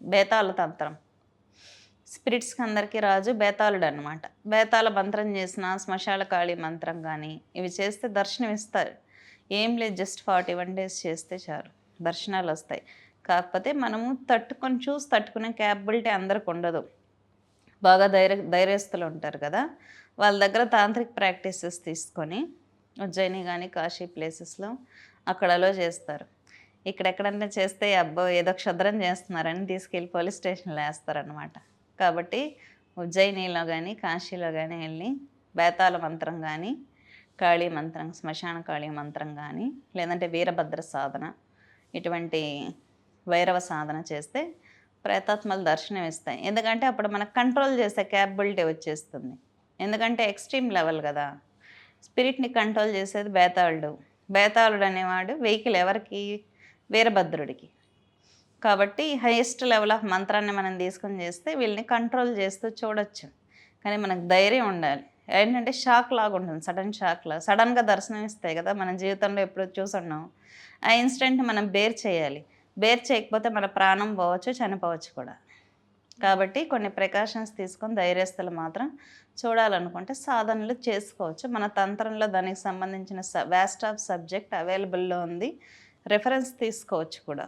బేతాళ తంత్రం. స్పిరిట్స్‌కి అందరికీ రాజు బేతాళుడు అనమాట. బేతాళ మంత్రం చేసిన, శ్మశాన కాళీ మంత్రం గానీ, ఇవి చేస్తే దర్శనం ఇస్తారు. ఏం లేదు జస్ట్ 41 డేస్ చేస్తే చాలు దర్శనాలొస్తాయి. కాకపోతే మనము చూసి తట్టుకునే కేపబిలిటీ అందరికుండదు. బాగా ధైర్యస్తులుంటారు కదా! వాళ్ళ దగ్గర తాంత్రిక్ ప్రాక్టీసెస్ తీసుకొని ఉజ్జయిని గానీ, కాశీ ప్లేసెస్‌లో అక్కడ అలో చేస్తారు. ఇక్కడెక్కడన్నా చేస్తే అబ్బో! ఏదో క్షుద్రం చేస్తున్నారని తీసుకెళ్ళి పోలీస్ స్టేషన్‌లో ఏస్తారనమాట. కాబట్టి ఉజ్జయినిలో గానీ, కాశీలో గానీ ఎళ్లి బేతాళ మంత్రం గానీ, కాళీ మంత్రం, శ్మశాన కాళీ మంత్రం గానీ, లేదంటే వీరభద్ర సాధన, ఇటువంటి భైరవ సాధన చేస్తే ప్రేతాత్మలు దర్శనం ఇస్తాయి. ఎందుకంటే అప్పుడు మనకు కంట్రోల్ చేసే కేపబిలిటీ వచ్చేస్తుంది. ఎందుకంటే ఎక్స్‌ట్రీమ్ లెవెల్ గదా! స్పిరిట్‌ని కంట్రోల్ చేసేది బేతాళుడు. బేతాళుడు అనేవాడు వెహికల్ ఎవరికి? వీరభద్రుడికి. కాబట్టి హైయెస్ట్ లెవెల్ ఆఫ్ మంత్రాన్ని మనం తీసుకొని చేస్తే వీళ్ళని కంట్రోల్ చేస్తూ చూడొచ్చు. కానీ మనకు ధైర్యం ఉండాలి. ఏంటంటే షాక్ లాగా ఉంటుంది. సడెన్ షాక్‌లా. సడెన్‌గా దర్శనం ఇస్తాయి కదా! మన జీవితంలో ఎప్పుడూ చూసుండం. ఆ ఇన్సిడెంట్ మనం బేర్ చేయాలి. బేర్ చేయకపోతే మన ప్రాణం పోవచ్చు, చనిపోవచ్చు కూడా. కాబట్టి కొన్ని ప్రికాషన్స్ తీసుకొని ధైర్యస్తులు మాత్రం చూడాలనుకుంటే సాధనలు చేసుకోవచ్చు. మన తంత్రంలో దానికి సంబంధించిన వాస్ట్ ఆఫ్ సబ్జెక్ట్ అవైలబుల్‌లో ఉంది. రిఫరెన్స్ తీసుకోవచ్చు కూడా.